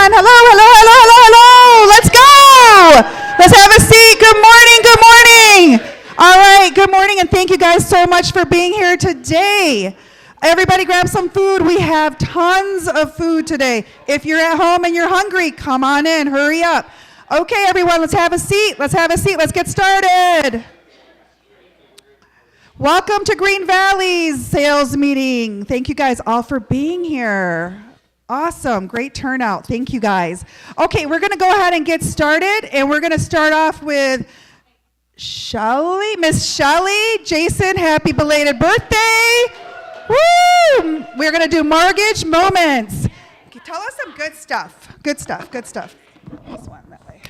Hello, hello, hello, hello, hello. Let's go. Let's have a seat. Good morning, good morning. All right, good morning, and thank you guys so much for being here today. Everybody grab some food. We have tons of food today. If you're at home and you're hungry, come on in, hurry up. Okay, everyone, let's have a seat. Let's have a seat. Let's get started. Welcome to Green Valley's sales meeting. Thank you guys all for being here. Awesome, great turnout. Thank you guys. Okay, we're gonna go ahead and get started, and we're gonna start off with Shelly, Miss Shelly. Jason, happy belated birthday. Woo! We're gonna do mortgage moments. Okay, tell us some good stuff. Good stuff, good stuff. This one, that way.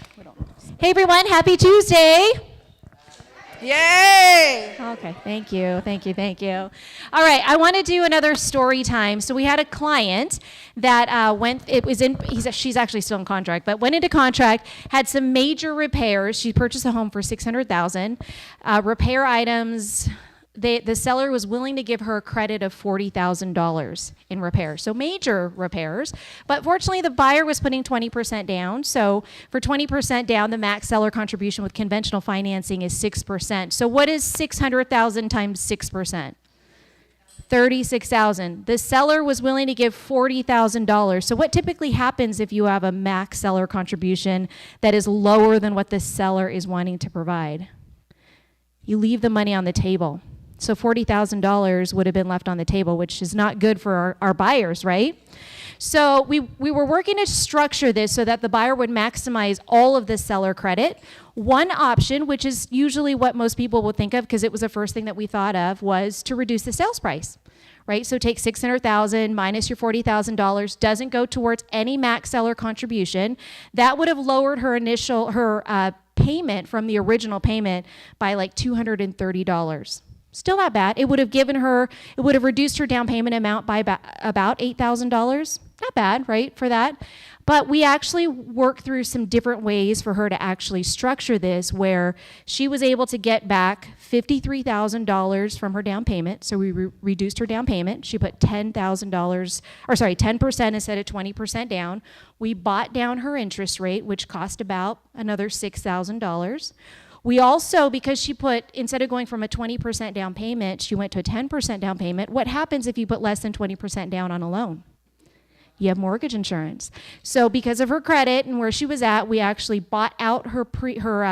Hey everyone, happy Tuesday. Yay! Okay, thank you. All right, I want to do another story time. So we had a client that she's actually still in contract, but went into contract, had some major repairs. She purchased a home for $600,000. Repair items, the seller was willing to give her a credit of $40,000 in repairs. So major repairs, but fortunately the buyer was putting 20% down. So for 20% down, the max seller contribution with conventional financing is 6%. So what is 600,000 times 6%? 36,000. The seller was willing to give $40,000. So what typically happens if you have a max seller contribution that is lower than what the seller is wanting to provide? You leave the money on the table. So $40,000 would have been left on the table, which is not good for our buyers, right? So we were working to structure this so that the buyer would maximize all of the seller credit. One option, which is usually what most people will think of because it was the first thing that we thought of, was to reduce the sales price, right? So take $600,000 minus your $40,000, doesn't go towards any max seller contribution. That would have lowered her payment from the original payment by like $230. Still not bad. It would have reduced her down payment amount by about $8,000. Not bad, right, for that? But we actually worked through some different ways for her to actually structure this where she was able to get back $53,000 from her down payment. So we reduced her down payment. She put $10% instead of 20% down. We bought down her interest rate, which cost about another $6,000. We also, because she put, instead of going from a 20% down payment, she went to a 10% down payment. What happens if you put less than 20% down on a loan? You have mortgage insurance. So because of her credit and where she was at, we actually bought out her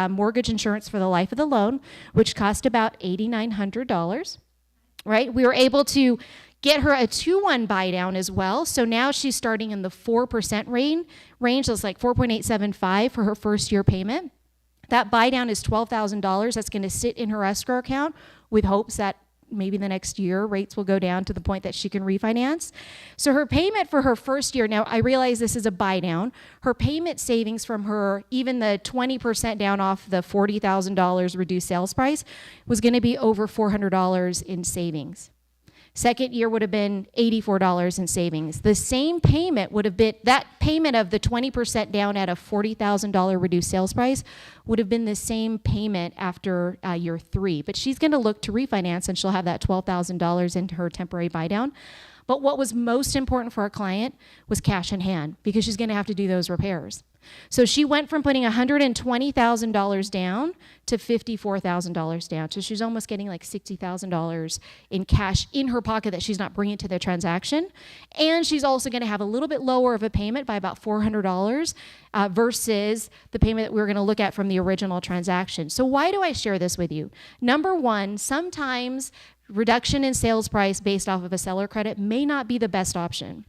mortgage insurance for the life of the loan, which cost about $8,900, right? We were able to get her a 2-1 buy down as well. So now she's starting in the 4% range. So it's like 4.875 for her first year payment. That buy down is $12,000. That's going to sit in her escrow account with hopes that maybe the next year rates will go down to the point that she can refinance. So her payment for her first year, now I realize this is a buy down, her payment savings from her, even the 20% down off the $40,000 reduced sales price, was going to be over $400 in savings. Second year would have been $84 in savings. The same payment would have been, that payment of the 20% down at a $40,000 reduced sales price would have been the same payment after year 3. But she's going to look to refinance and she'll have that $12,000 into her temporary buy down. But what was most important for our client was cash in hand because she's going to have to do those repairs. So she went from putting $120,000 down to $54,000 down. So she's almost getting like $60,000 in cash in her pocket that she's not bringing to the transaction. And she's also going to have a little bit lower of a payment by about $400 versus the payment that we were going to look at from the original transaction. So why do I share this with you? Number one, sometimes reduction in sales price based off of a seller credit may not be the best option.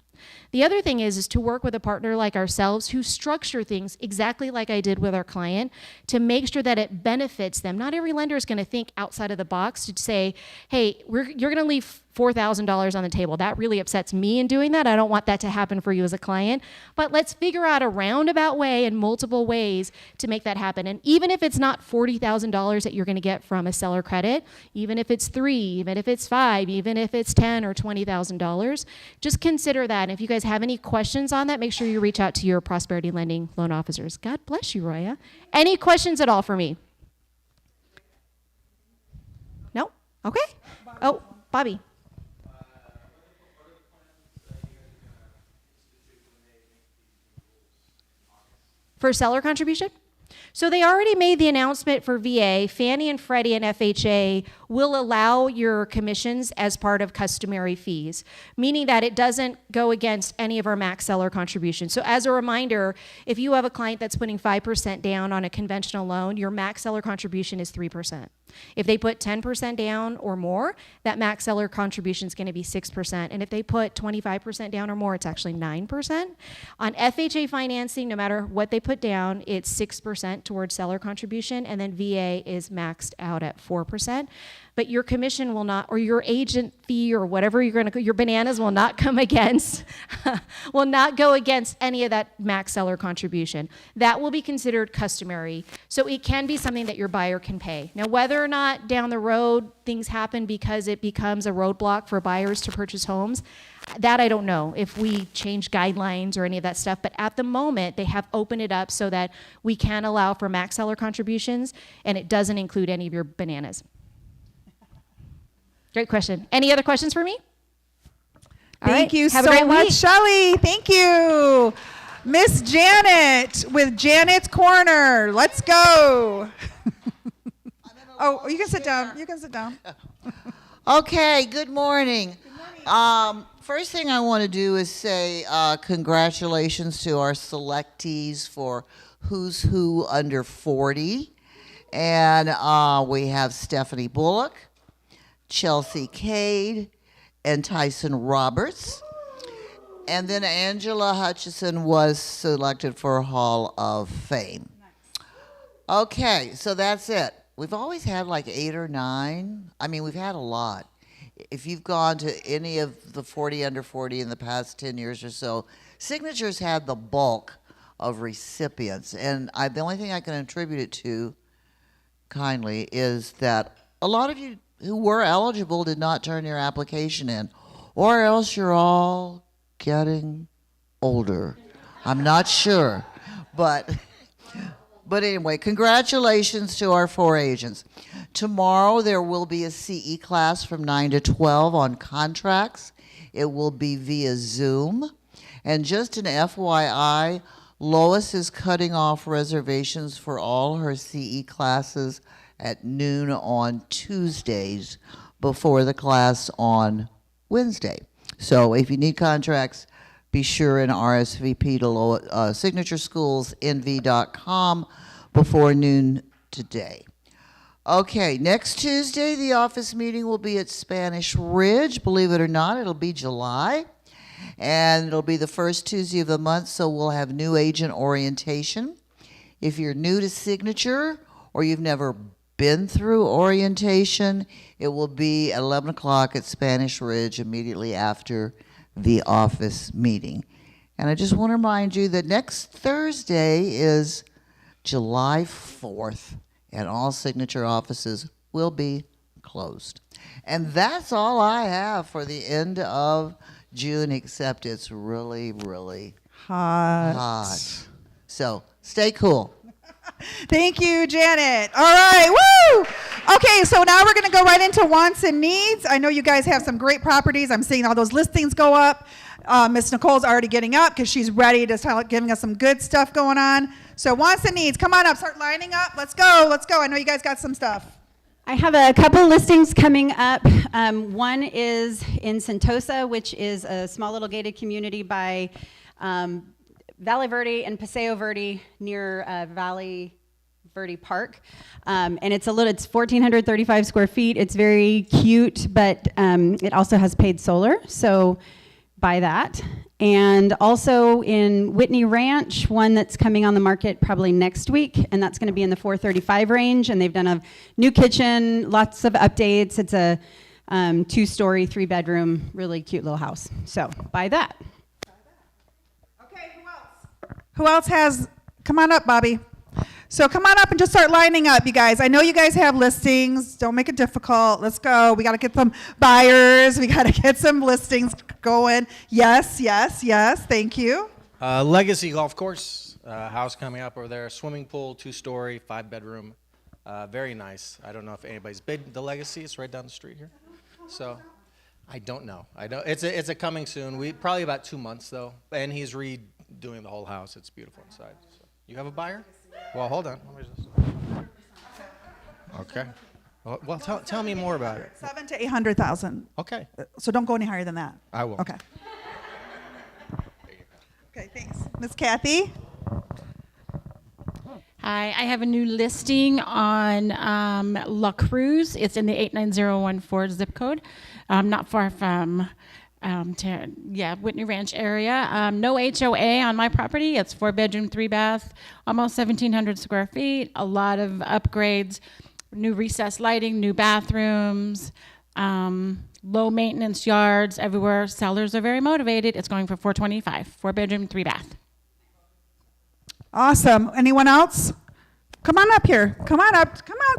The other thing is to work with a partner like ourselves who structure things exactly like I did with our client to make sure that it benefits them. Not every lender is going to think outside of the box to say, hey, you're going to leave $4,000 on the table. That really upsets me in doing that. I don't want that to happen for you as a client. But let's figure out a roundabout way and multiple ways to make that happen. And even if it's not $40,000 that you're going to get from a seller credit, even if it's $3, even if it's $5, even if it's $10 or $20,000, just consider that. And if you guys have any questions on that, make sure you reach out to your Prosperity Lending loan officers. God bless you, Roya. Any questions at all for me? No? Okay. Oh, Bobby. For seller contribution? So they already made the announcement for VA. Fannie and Freddie and FHA will allow your commissions as part of customary fees, meaning that it doesn't go against any of our max seller contributions. So as a reminder, if you have a client that's putting 5% down on a conventional loan, your max seller contribution is 3%. If they put 10% down or more, that max seller contribution is going to be 6%. And if they put 25% down or more, it's actually 9%. On FHA financing, no matter what they put down, it's 6% towards seller contribution, and then VA is maxed out at 4%. But your commission will not, or your agent fee, or whatever you're going to, your bananas will not come against, will not go against any of that max seller contribution. That will be considered customary. So it can be something that your buyer can pay. Now, whether or not down the road things happen because it becomes a roadblock for buyers to purchase homes, that I don't know if we change guidelines or any of that stuff. But at the moment, they have opened it up so that we can allow for max seller contributions, and it doesn't include any of your bananas. Great question. Any other questions for me? Thank you Have so a great much, week. Shelley. Thank you. Miss Janet with Janet's Corner. Let's go. Oh, you can sit down. You can sit down. Okay, good morning. First thing I want to do is say congratulations to our selectees for Who's Who Under 40. And we have Stephanie Bullock, Chelsea Cade, and Tyson Roberts. And then Angela Hutchison was selected for Hall of Fame. Okay, so that's it. We've always had like 8 or 9. I mean, we've had a lot. If you've gone to any of the 40 under 40 in the past 10 years or so, Signatures had the bulk of recipients. And the only thing I can attribute it to, kindly, is that a lot of you who were eligible did not turn your application in, or else you're all getting older. I'm not sure, but anyway, congratulations to our 4 agents. Tomorrow there will be a CE class from 9 to 12 on contracts. It will be via Zoom. And just an FYI, Lois is cutting off reservations for all her CE classes at noon on Tuesdays before the class on Wednesday. So if you need contracts, be sure and RSVP to signatureschoolsnv.com before noon today. Okay, next Tuesday, the office meeting will be at Spanish Ridge. Believe it or not, it'll be July. And it'll be the first Tuesday of the month, so we'll have new agent orientation. If you're new to Signature or you've never been through orientation, it will be at 11 o'clock at Spanish Ridge immediately after the office meeting. And I just want to remind you that next Thursday is July 4th, and all Signature offices will be closed. And that's all I have for the end of June, except it's really, really hot. So stay cool. Thank you, Janet. All right, woo! Okay, so now we're going to go right into wants and needs. I know you guys have some great properties. I'm seeing all those listings go up. Miss Nicole's already getting up because she's ready to start giving us some good stuff going on. So wants and needs, come on up, start lining up. Let's go, let's go. I know you guys got some stuff. I have a couple listings coming up. One is in Sentosa, which is a small little gated community by Valle Verde and Paseo Verde near Valley Verde Park. And it's 1,435 square feet. It's very cute, but it also has paid solar, so buy that. And also in Whitney Ranch, one that's coming on the market probably next week, and that's going to be in the 435 range, and they've done a new kitchen, lots of updates. It's a 2-story, 3-bedroom, really cute little house. So buy that. Okay, who else? Who else has, come on up, Bobby. So come on up and just start lining up, you guys. I know you guys have listings. Don't make it difficult. Let's go. We got to get some buyers. We got to get some listings going. Yes, yes, yes. Thank you. Legacy Golf Course, house coming up over there. Swimming pool, 2-story, 5-bedroom. Very nice. I don't know if anybody's bid the Legacy. It's right down the street here. So I don't know. It's a coming soon. Probably about 2 months though. And he's redoing the whole house. It's beautiful inside. So You have a buyer? Well, hold on. Let me just... Okay. Well, tell me more about it. 700 to 800,000. Okay. So don't go any higher than that. I will. Okay. Okay, thanks. Miss Kathy? Hi, I have a new listing on La Cruz. It's in the 89014 zip code, not far from Whitney Ranch area. No HOA on my property. It's 4-bedroom, 3-bath, almost 1,700 square feet. A lot of upgrades, new recessed lighting, new bathrooms, low maintenance yards everywhere. Sellers are very motivated. It's going for $425, 4-bedroom, 3-bath. Awesome. Anyone else? Come on up here. Come on up. Come on.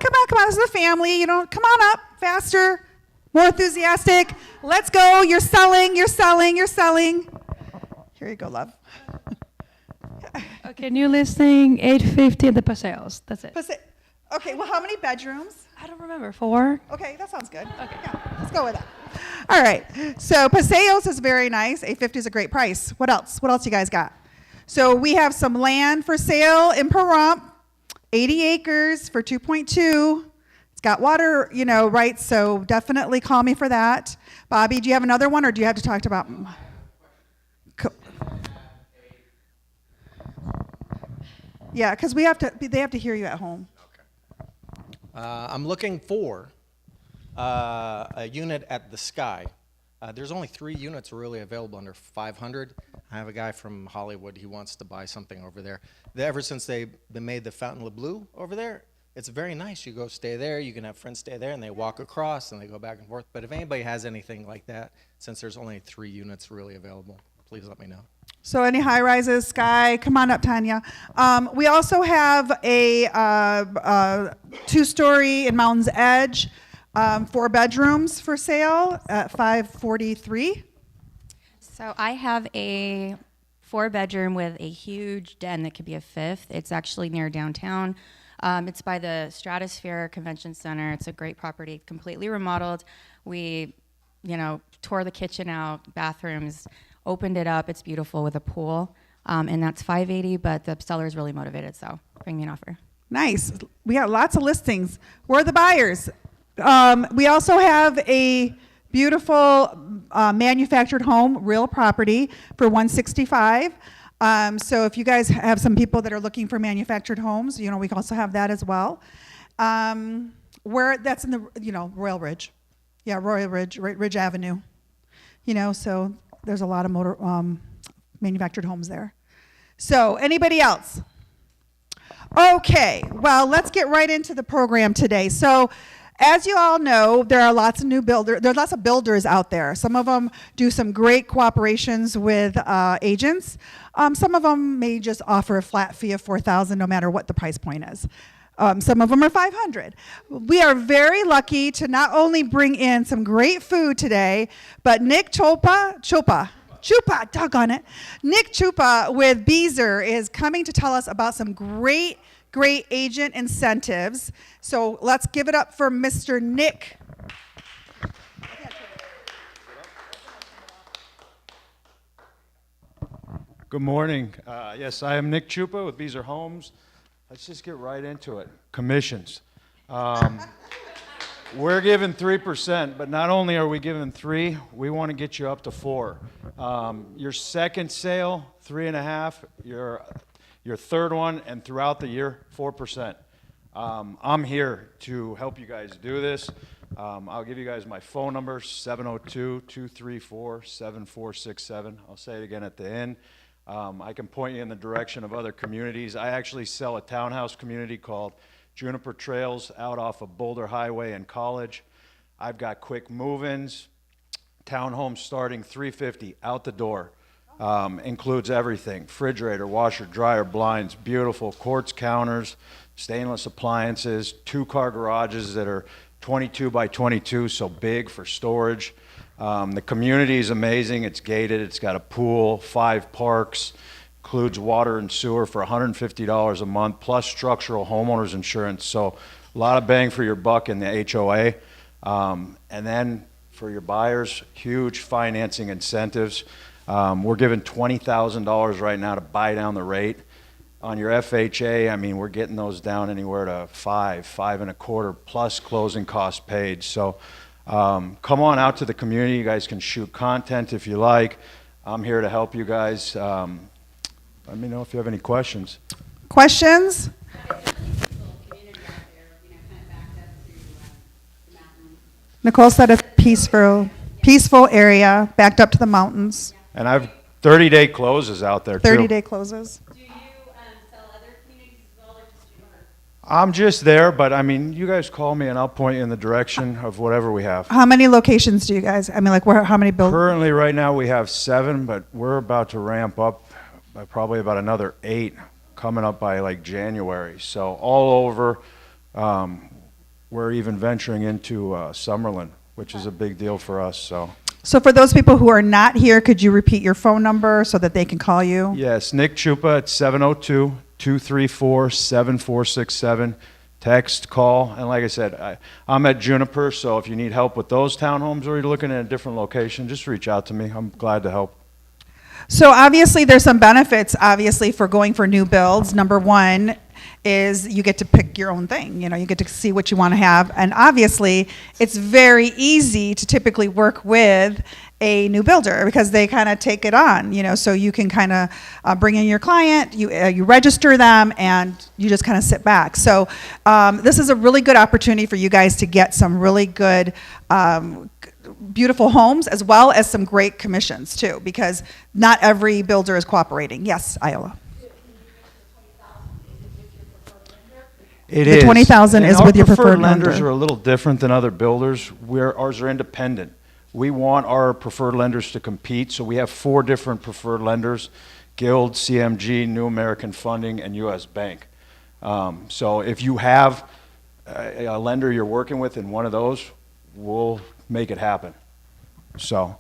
This is a family. You know, come on up. Faster. More enthusiastic. Let's go. You're selling. Here you go, love. Okay, new listing, 850 at the Paseos. That's it. Okay, well, how many bedrooms? I don't remember. 4? Okay, that sounds good. Okay. Yeah, let's go with that. All right. So Paseos is very nice. 850 is a great price. What else? What else you guys got? So we have some land for sale in Pahrump, 80 acres for 2.2. It's got water, rights, so definitely call me for that. Bobby, do you have another one, or do you have to talk about? Yeah, because they have to hear you at home. I'm looking for a unit at the Sky. There's only 3 units really available under 500. I have a guy from Hollywood. He wants to buy something over there. Ever since they made the Fountain Le Bleu over there, it's very nice. You go stay there. You can have friends stay there, and they walk across, and they go back and forth. But if anybody has anything like that, since there's only 3 units really available, please let me know. So any high rises, Sky, come on up, Tanya. We also have a 2-story in Mountain's Edge, 4 bedrooms for sale at $543. So I have a 4-bedroom with a huge den that could be a 5th. It's actually near downtown. It's by the Stratosphere Convention Center. It's a great property, completely remodeled. We, tore the kitchen out, bathrooms, opened it up. It's beautiful with a pool. And that's $580, but the seller is really motivated, so bring me an offer. Nice. We got lots of listings. Where are the buyers? We also have a beautiful manufactured home, real property for $165. So if you guys have some people that are looking for manufactured homes, we can also have that as well. Where that's in the Royal Ridge, Royal Ridge, Ridge Avenue. So there's a lot of manufactured homes there. So anybody else? Okay. Well, let's get right into the program today. So, as you all know, there are lots of there's lots of builders out there. Some of them do some great cooperations with agents. Some of them may just offer a flat fee of $4,000 no matter what the price point is. Some of them are $500. We are very lucky to not only bring in some great food today, but Nick Chupa, doggone it. Nick Chupa with Beazer is coming to tell us about some great agent incentives. So let's give it up for Mr. Nick. Good morning. Yes, I am Nick Chupa with Beazer Homes. Let's just get right into it. Commissions. We're giving 3%, but not only are we giving 3, we want to get you up to 4. Your second sale, 3.5. Your third one, and throughout the year, 4%. I'm here to help you guys do this. I'll give you guys my phone number, 702-234-7467. I'll say it again at the end. I can point you in the direction of other communities. I actually sell a townhouse community called Juniper Trails out off of Boulder Highway and College. I've got quick move-ins, townhomes starting $350 out the door. Includes everything: refrigerator, washer, dryer, blinds, beautiful quartz counters, stainless appliances, 2-car garages that are 22 by 22, so big for storage. The community is amazing. It's gated. It's got a pool, 5 parks, includes water and sewer for $150 a month, plus structural homeowners insurance. So a lot of bang for your buck in the HOA. And then for your buyers, huge financing incentives. We're giving $20,000 right now to buy down the rate. On your FHA, I mean, we're getting those down anywhere to 5.25 plus closing costs paid. So come on out to the community. You guys can shoot content if you like. I'm here to help you guys. Let me know if you have any questions. Questions? Nicole said a peaceful area backed up to the mountains. And I've 30-day closes out there, too. 30-day closes. Do you sell other communities as well, or just yours? I'm just there, but I mean, you guys call me and I'll point you in the direction of whatever we have. How many locations do you guys? I mean, like, how many buildings? Currently, right now, we have 7, but we're about to ramp up by probably about another 8 coming up by like January. So all over, we're even venturing into Summerlin, which is a big deal for us. So for those people who are not here, could you repeat your phone number so that they can call you? Yes, Nick Chupa at 702-234-7467. Text, call, and like I said, I'm at Juniper, so if you need help with those townhomes or you're looking at a different location, just reach out to me. I'm glad to help. So obviously there's some benefits, obviously, for going for new builds. Number one is you get to pick your own thing. You know, you get to see what you want to have. And obviously it's very easy to typically work with a new builder because they kind of take it on, you know, so you can kind of bring in your client, you register them, and you just kind of sit back. So this is a really good opportunity for you guys to get some really good beautiful homes, as well as some great commissions too, because not every builder is cooperating. Yes, Iola. It The is. 20,000 And is our with your preferred lenders lender. are a little different than other builders. Ours are independent. We want our preferred lenders to compete, so we have 4 different preferred lenders: Guild, CMG, New American Funding, and U.S. Bank. So if you have a lender you're working with in one of those, we'll make it happen. So.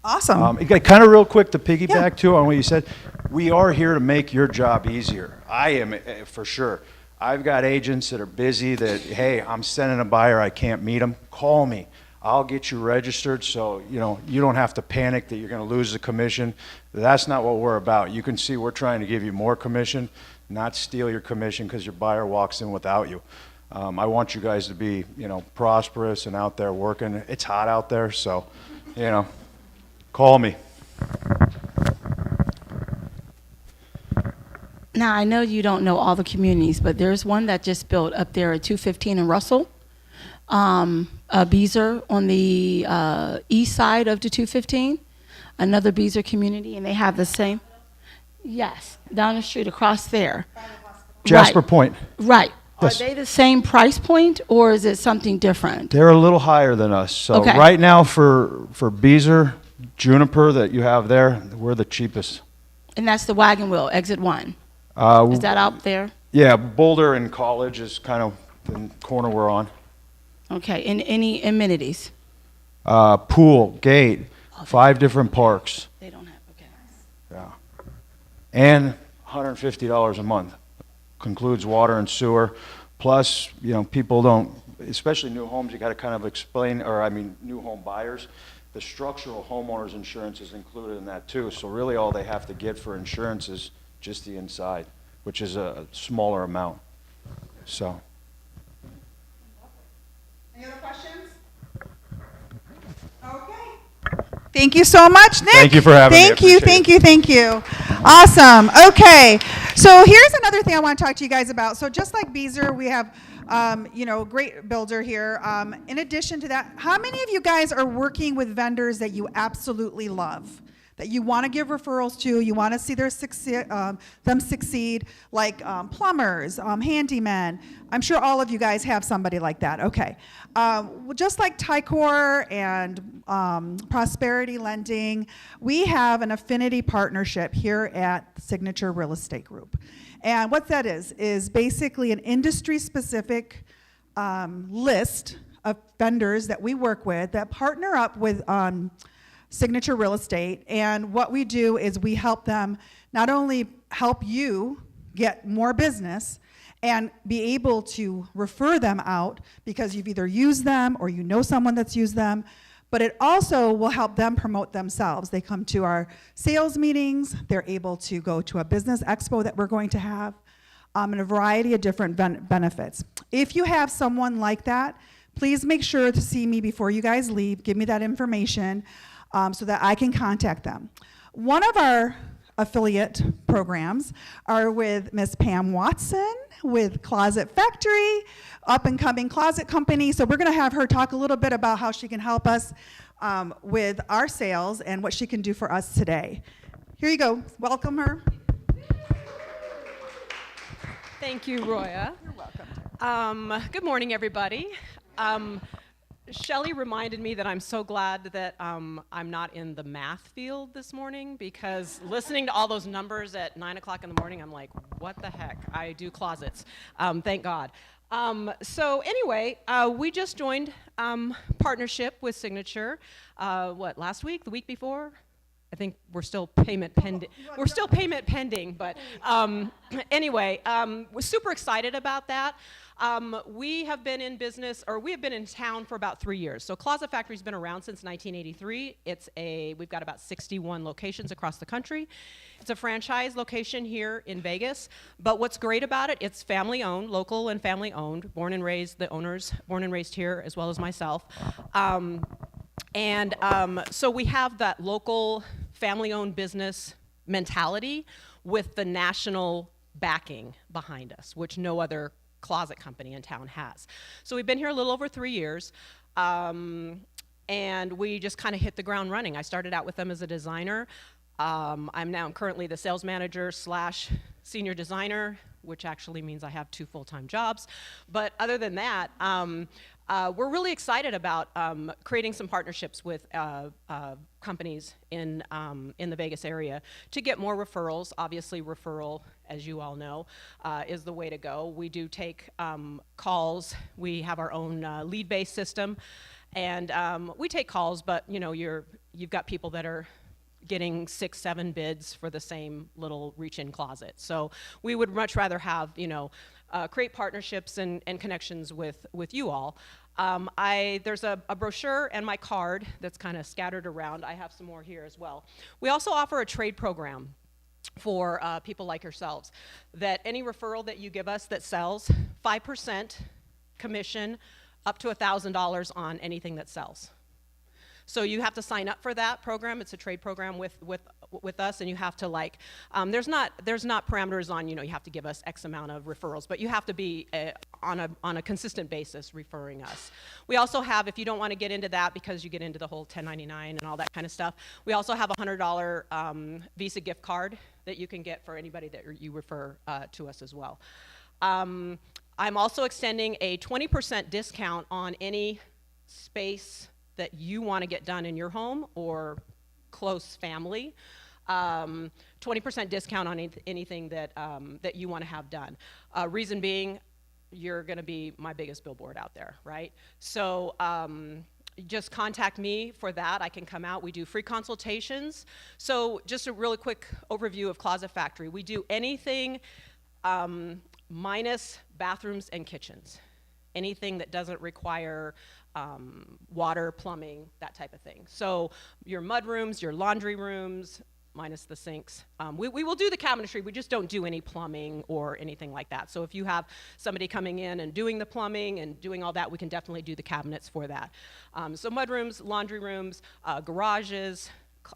Awesome. Kind of real quick to piggyback too on what you said, we are here to make your job easier. I am for sure. I've got agents that are busy that, hey, I'm sending a buyer, I can't meet them. Call me. I'll get you registered so you don't have to panic that you're going to lose the commission. That's not what we're about. You can see we're trying to give you more commission, not steal your commission because your buyer walks in without you. I want you guys to be, prosperous and out there working. It's hot out there, so, call me. Now, I know you don't know all the communities, but there's one that just built up there at 215 in Russell, Beezer on the east side of the 215, another Beezer community, and they have the same. Yes, down the street across there. Jasper Right. Point. Right. Yes. Are they the same price point, or is it something different? They're a little higher than us. So Okay. right now for Beezer, Juniper that you have there, we're the cheapest. And that's the Wagon Wheel, Exit 1. Is that out there? Yeah, Boulder and College is kind of the corner we're on. Okay. And any amenities? Pool, gate, 5 different parks. They don't have. Okay. Yeah. And $150 a month. Concludes water and sewer. Plus, people don't, especially new homes, you got to kind of explain, new home buyers, the structural homeowners insurance is included in that too. So really all they have to get for insurance is just the inside, which is a smaller amount. So. Any other questions? Okay. Thank you so much, Nick. Thank you for having me. I Thank you, appreciate it. thank you. Awesome. Okay. So here's another thing I want to talk to you guys about. So just like Beezer, we have, great builder here. In addition to that, how many of you guys are working with vendors that you absolutely love? That you want to give referrals to, you want to see them succeed, like plumbers, handymen. I'm sure all of you guys have somebody like that. Okay. Just like Ticor and Prosperity Lending, we have an affinity partnership here at Signature Real Estate Group. And what that is basically an industry-specific list of vendors that we work with that partner up with Signature Real Estate, and what we do is we help them not only help you get more business and be able to refer them out because you've either used them or you know someone that's used them, but it also will help them promote themselves. They come to our sales meetings, they're able to go to a business expo that we're going to have, and a variety of different benefits. If you have someone like that, please make sure to see me before you guys leave. Give me that information so that I can contact them. One of our affiliate programs are with Miss Pam Watson with Closet Factory, up and coming closet company. So we're going to have her talk a little bit about how she can help us with our sales and what she can do for us today. Here you go. Welcome her. Thank you, Roya. You're welcome. Good morning, everybody. Shelley reminded me that I'm so glad that I'm not in the math field this morning, because listening to all those numbers at 9 o'clock in the morning, I'm like, what the heck? I do closets. Thank God. So anyway, we just joined partnership with Signature, last week, the week before? I think we're still payment pending. We're still payment pending, but anyway, we're super excited about that. We have been in business, or we have been in town for about 3 years. So Closet Factory's been around since 1983. We've got about 61 locations across the country. It's a franchise location here in Vegas. But what's great about it, it's family owned, local and family owned, born and raised, the owners born and raised here, as well as myself. So we have that local family-owned business mentality with the national backing behind us, which no other closet company in town has. So we've been here a little over 3 years, and we just kind of hit the ground running. I started out with them as a designer. I'm currently the sales manager / senior designer, which actually means I have 2 full-time jobs. But other than that, we're really excited about creating some partnerships with companies in the Vegas area to get more referrals. Obviously, referral, as you all know, is the way to go. We do take calls. We have our own lead-based system, and we take calls. But you've got people that are getting 6, 7 bids for the same little reach-in closet. So we would much rather have create partnerships and connections with you all. There's a brochure and my card that's kind of scattered around. I have some more here as well. We also offer a trade program for people like yourselves, that any referral that you give us that sells, 5% commission up to $1,000 on anything that sells. So you have to sign up for that program. It's a trade program with us, and you have to there's not parameters on you have to give us X amount of referrals, but you have to be on a consistent basis referring us. We also have, if you don't want to get into that because you get into the whole 1099 and all that kind of stuff, we also have a $100 Visa gift card that you can get for anybody that you refer to us as well. I'm also extending a 20% discount on any space that you want to get done in your home or close family. 20% discount on anything that you want to have done. Reason being, you're going to be my biggest billboard out there, right? So just contact me for that. I can come out. We do free consultations. So just a really quick overview of Closet Factory. We do anything minus bathrooms and kitchens. Anything that doesn't require water, plumbing, that type of thing. So your mud rooms, your laundry rooms, minus the sinks. We will do the cabinetry, we just don't do any plumbing or anything like that. So if you have somebody coming in and doing the plumbing and doing all that, we can definitely do the cabinets for that. So mud rooms, laundry rooms, garages,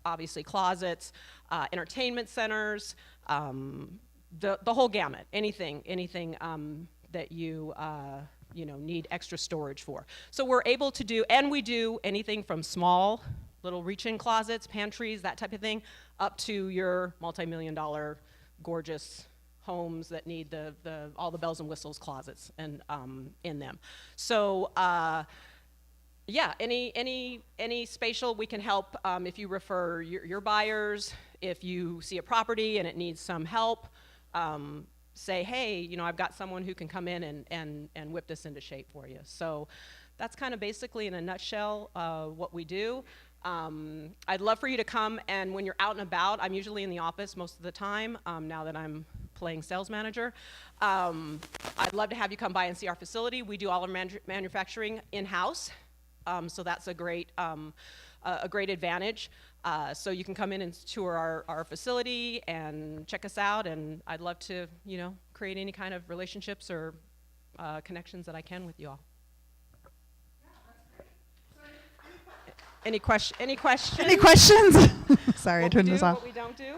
obviously closets, entertainment centers, the whole gamut, anything that you need extra storage for. So we're able to do, and we do anything from small little reach-in closets, pantries, that type of thing, up to your multi-million-dollar gorgeous homes that need all the bells and whistles closets and in them. So yeah, any spatial, we can help if you refer your buyers. If you see a property and it needs some help, say, hey, I've got someone who can come in and whip this into shape for you. So that's kind of basically in a nutshell what we do. I'd love for you to come, and when you're out and about, I'm usually in the office most of the time now that I'm playing sales manager. I'd love to have you come by and see our facility. We do all our manufacturing in-house. so that's a great advantage. So you can come in and tour our facility and check us out, and I'd love to, create any kind of relationships or connections that I can with you all. Any questions? Any questions? Sorry, I What turned we this do, off. what we don't do.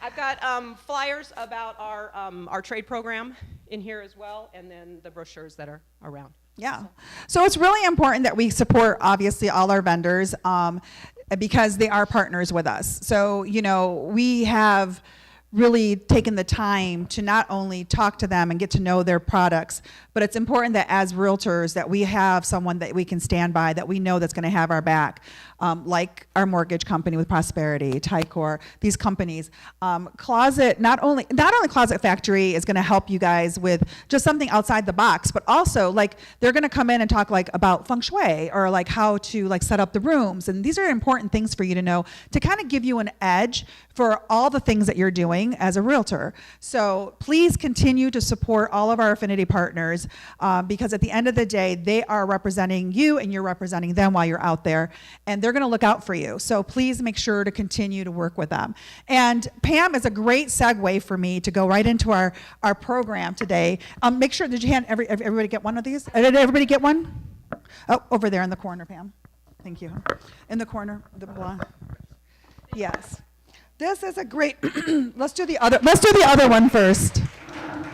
I've got flyers about our trade program in here as well, and then the brochures that are around. Yeah. So it's really important that we support, obviously, all our vendors because they are partners with us. So, we have really taken the time to not only talk to them and get to know their products, but it's important that as realtors that we have someone that we can stand by, that we know that's going to have our back, like our mortgage company with Prosperity, Tycor, these companies. Closet, not only Closet Factory is going to help you guys with just something outside the box, but also like they're going to come in and talk like about feng shui or like how to like set up the rooms. And these are important things for you to know to kind of give you an edge for all the things that you're doing as a realtor. So please continue to support all of our affinity partners because at the end of the day, they are representing you and you're representing them while you're out there, and they're going to look out for you. So please make sure to continue to work with them. And Pam is a great segue for me to go right into our program today. Make sure, did you hand everybody get one of these? Did everybody get one? Oh, over there in the corner, Pam. Thank you. In the corner, the blonde. Yes. This is a great, let's do the other one first.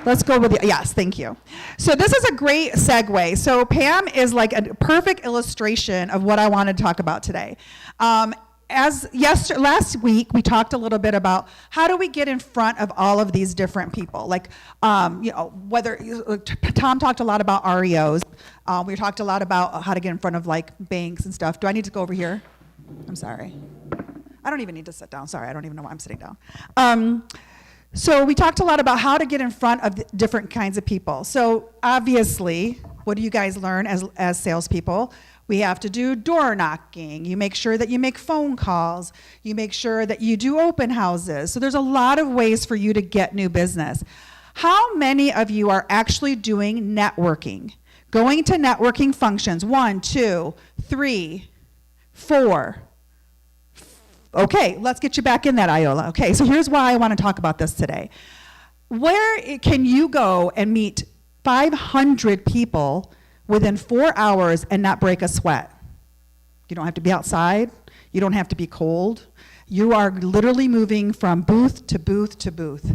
Let's go with yes, thank you. So this is a great segue. So Pam is like a perfect illustration of what I want to talk about today. Last week, we talked a little bit about how do we get in front of all of these different people. Like, whether Tom talked a lot about REOs. We talked a lot about how to get in front of like banks and stuff. Do I need to go over here? I'm sorry. I don't even need to sit down. Sorry, I don't even know why I'm sitting down. So we talked a lot about how to get in front of different kinds of people. So obviously, what do you guys learn as salespeople? We have to do door knocking. You make sure that you make phone calls. You make sure that you do open houses. So there's a lot of ways for you to get new business. How many of you are actually doing networking? Going to networking functions? 1, 2, 3, 4. Okay, let's get you back in that, Iola. Okay, so here's why I want to talk about this today. Where can you go and meet 500 people within 4 hours and not break a sweat? You don't have to be outside. You don't have to be cold. You are literally moving from booth to booth to booth.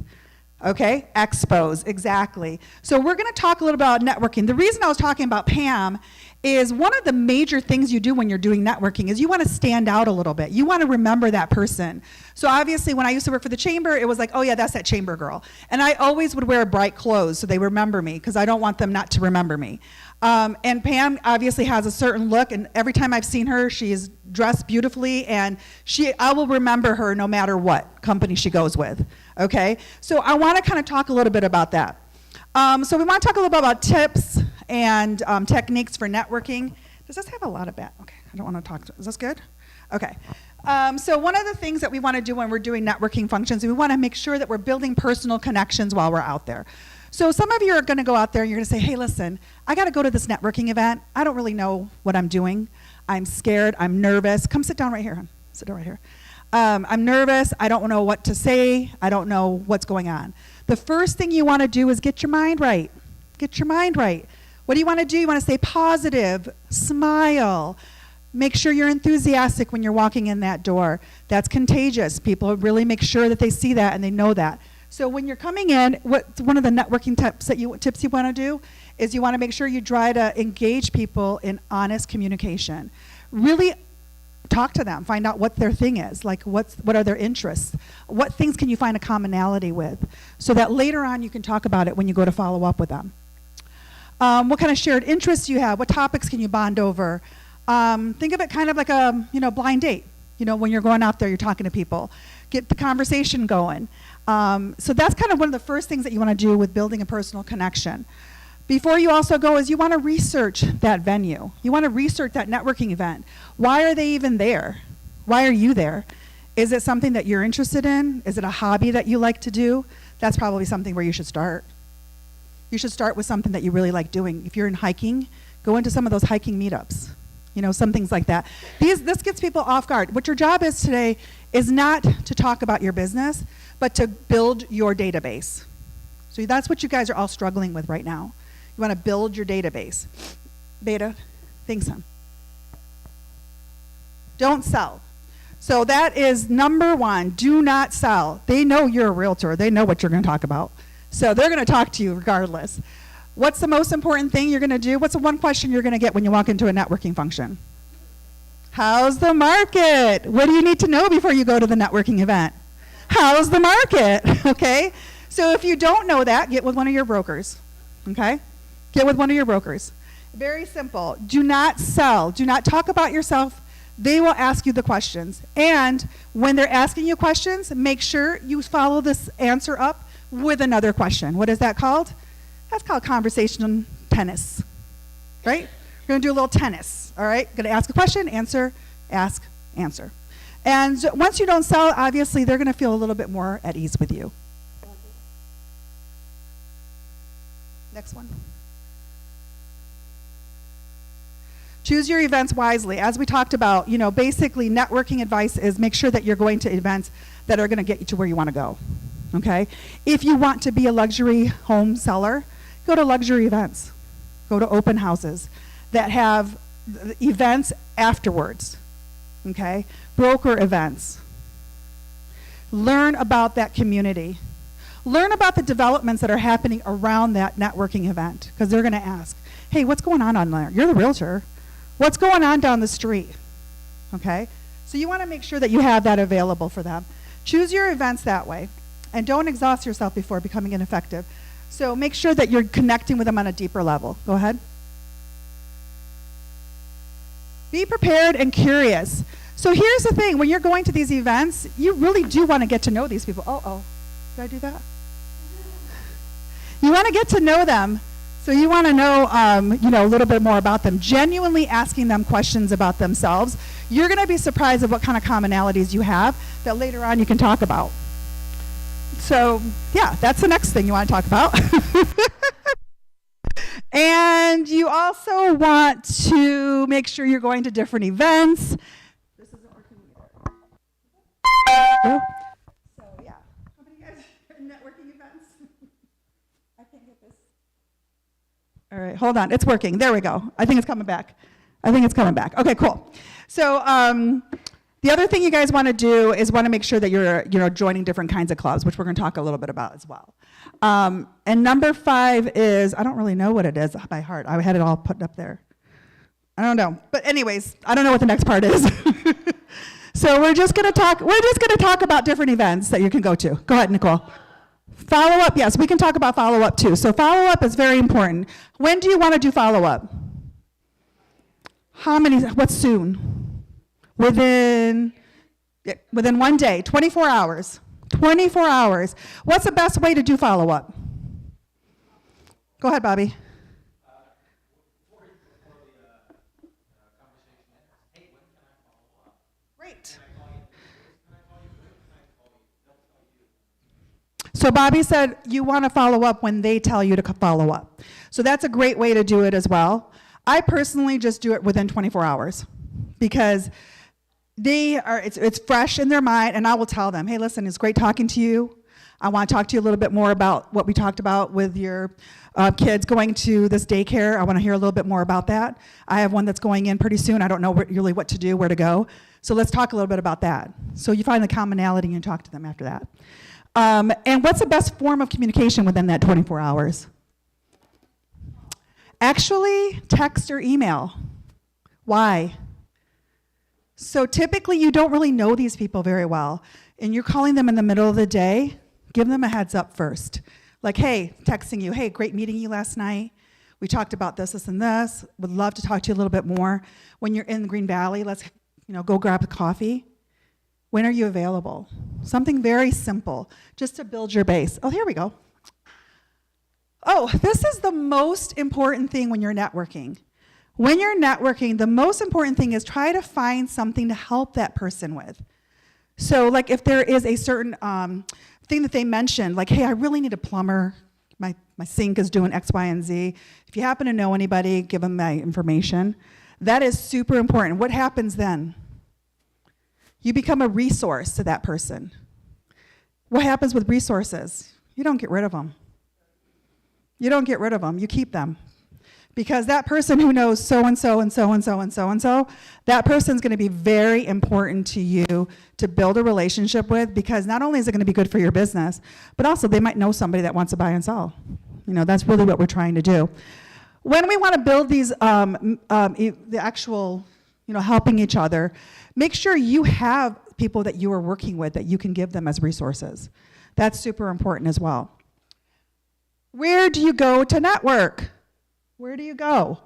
Okay, expos, exactly. So we're going to talk a little about networking. The reason I was talking about Pam is one of the major things you do when you're doing networking is you want to stand out a little bit. You want to remember that person. So obviously when I used to work for the chamber, it was like, oh yeah, that's that chamber girl. And I always would wear bright clothes so they remember me because I don't want them not to remember me. And Pam obviously has a certain look, and every time I've seen her, she is dressed beautifully, and I will remember her no matter what company she goes with, okay? So I want to kind of talk a little bit about that. So we want to talk a little bit about tips and techniques for networking. Does this have a lot of okay, I don't want to talk, is this good? Okay. So one of the things that we want to do when we're doing networking functions is we want to make sure that we're building personal connections while we're out there. So some of you are going to go out there and you're going to say, hey, listen, I got to go to this networking event. I don't really know what I'm doing. I'm scared. I'm nervous. Come sit down right here, hon. Sit down right here. I'm nervous. I don't know what to say. I don't know what's going on. The first thing you want to do is get your mind right. Get your mind right. What do you want to do? You want to stay positive, smile. Make sure you're enthusiastic when you're walking in that door. That's contagious. People really make sure that they see that and they know that. So when you're coming in, one of the networking tips you want to do is you want to make sure you try to engage people in honest communication. Really talk to them, find out what their thing is, like what are their interests, what things can you find a commonality with, so that later on you can talk about it when you go to follow up with them. What kind of shared interests you have, what topics can you bond over. Think of it kind of like a blind date. When you're going out there, you're talking to people. Get the conversation going. So that's kind of one of the first things that you want to do with building a personal connection. Before you also go is you want to research that venue. You want to research that networking event. Why are they even there? Why are you there? Is it something that you're interested in? Is it a hobby that you like to do? That's probably something where you should start. You should start with something that you really like doing. If you're in hiking, go into some of those hiking meetups. some things like that. This gets people off guard. What your job is today is not to talk about your business, but to build your database. So that's what you guys are all struggling with right now. You want to build your database. Beta, thanks, son. Don't sell. So that is number one. Do not sell. They know you're a realtor. They know what you're going to talk about. So they're going to talk to you regardless. What's the most important thing you're going to do? What's the one question you're going to get when you walk into a networking function? How's the market? What do you need to know before you go to the networking event? How's the market? Okay? So if you don't know that, get with one of your brokers. Okay? Get with one of your brokers. Very simple. Do not sell. Do not talk about yourself. They will ask you the questions. And when they're asking you questions, make sure you follow this answer up with another question. What is that called? That's called conversation tennis, right? We're going to do a little tennis, all right? Going to ask a question, answer, ask, answer. And once you don't sell, obviously, they're going to feel a little bit more at ease with you. Next one. Choose your events wisely. As we talked about, basically networking advice is make sure that you're going to events that are going to get you to where you want to go, okay? If you want to be a luxury home seller, go to luxury events. Go to open houses that have events afterwards, okay? Broker events. Learn about that community. Learn about the developments that are happening around that networking event, because they're going to ask, hey, what's going on there? You're the realtor. What's going on down the street? Okay? So you want to make sure that you have that available for them. Choose your events that way, and don't exhaust yourself before becoming ineffective. So make sure that you're connecting with them on a deeper level. Go ahead. Be prepared and curious. So here's the thing. When you're going to these events, you really do want to get to know these people. Oh, did I do that? You want to get to know them. So you want to know, a little bit more about them. Genuinely asking them questions about themselves. You're going to be surprised at what kind of commonalities you have that later on you can talk about. So, yeah, that's the next thing you want to talk about. And you also want to make sure you're going to different events. This isn't working either. So, yeah. How many guys are in networking events? I can't get this. All right, hold on. It's working. There we go. I think it's coming back. Okay, cool. So, the other thing you guys want to do is want to make sure that you're joining different kinds of clubs, which we're going to talk a little bit about as well. And number 5 is, I don't really know what it is by heart. I had it all put up there. I don't know. But anyways, I don't know what the next part is. So we're just going to talk about different events that you can go to. Go ahead, Nicole. Follow-up, yes, we can talk about follow-up too. So follow-up is very important. When do you want to do follow-up? What's soon? Within 1 day, 24 hours. 24 hours. What's the best way to do follow-up? Go ahead, Bobby. Great. So Bobby said you want to follow up when they tell you to follow up. So that's a great way to do it as well. I personally just do it within 24 hours because it's fresh in their mind, and I will tell them, hey, listen, it's great talking to you. I want to talk to you a little bit more about what we talked about with your kids going to this daycare. I want to hear a little bit more about that. I have one that's going in pretty soon. I don't know really what to do, where to go. So let's talk a little bit about that. So you find the commonality and talk to them after that. And what's the best form of communication within that 24 hours? Actually, text or email. Why? So typically you don't really know these people very well, and you're calling them in the middle of the day. Give them a heads up first. Like, hey, texting you, hey, great meeting you last night. We talked about this, this, and this. Would love to talk to you a little bit more. When you're in Green Valley, let's go grab a coffee. When are you available? Something very simple, just to build your base. Oh, here we go. Oh, this is the most important thing when you're networking. When you're networking, the most important thing is try to find something to help that person with. So like if there is a certain thing that they mentioned, like, hey, I really need a plumber. My sink is doing X, Y, and Z. If you happen to know anybody, give them my information. That is super important. What happens then? You become a resource to that person. What happens with resources? You don't get rid of them. You don't get rid of them. You keep them. Because that person who knows so-and-so and so-and-so and so-and-so, that person's going to be very important to you to build a relationship with, because not only is it going to be good for your business, but also they might know somebody that wants to buy and sell. You know, that's really what we're trying to do. When we want to build these, the actual, you know, helping each other, make sure you have people that you are working with that you can give them as resources. That's super important as well. Where do you go to network? Where do you go?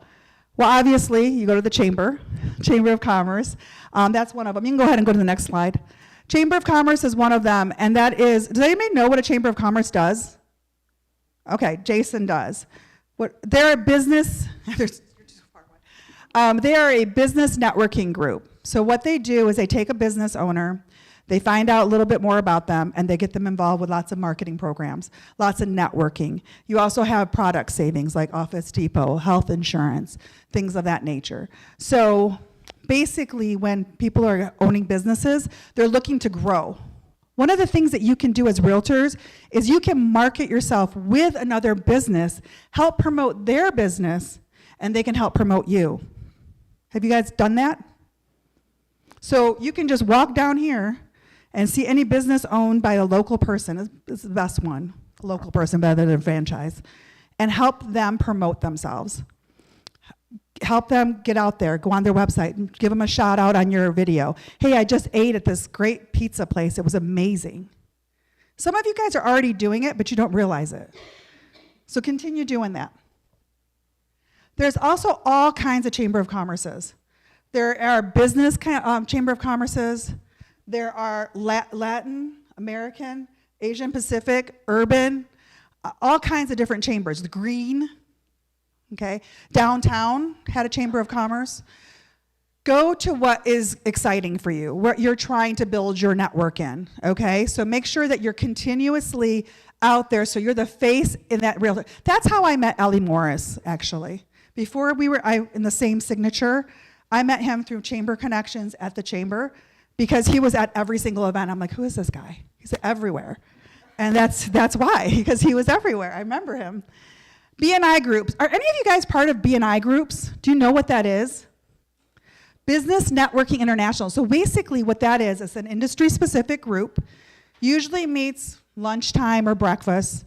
Well, obviously, you go to the Chamber of Commerce. That's one of them. You can go ahead and go to the next slide. Chamber of Commerce is one of them, and that is, does anybody know what a Chamber of Commerce does? Okay, Jason does. They're a business, they are a business networking group. So what they do is they take a business owner, they find out a little bit more about them, and they get them involved with lots of marketing programs, lots of networking. You also have product savings like Office Depot, health insurance, things of that nature. So basically, when people are owning businesses, they're looking to grow. One of the things that you can do as realtors is you can market yourself with another business, help promote their business, and they can help promote you. Have you guys done that? So you can just walk down here and see any business owned by a local person. This is the best one, a local person better than a franchise, and help them promote themselves. Help them get out there, go on their website, give them a shout out on your video. Hey, I just ate at this great pizza place. It was amazing. Some of you guys are already doing it, but you don't realize it. So continue doing that. There's also all kinds of Chamber of Commerces. There are business Chamber of Commerces. There are Latin, American, Asian Pacific, urban, all kinds of different chambers. The green, okay? Downtown had a Chamber of Commerce. Go to what is exciting for you, what you're trying to build your network in, okay? So make sure that you're continuously out there so you're the face in that real. That's how I met Ellie Morris, actually. Before we were in the same signature, I met him through Chamber Connections at the Chamber, because he was at every single event. I'm like, who is this guy? He's everywhere. And that's why, because he was everywhere. I remember him. B&I groups. Are any of you guys part of B&I groups? Do you know what that is? Business Networking International. So basically what that is, it's an industry-specific group, usually meets lunchtime or breakfast.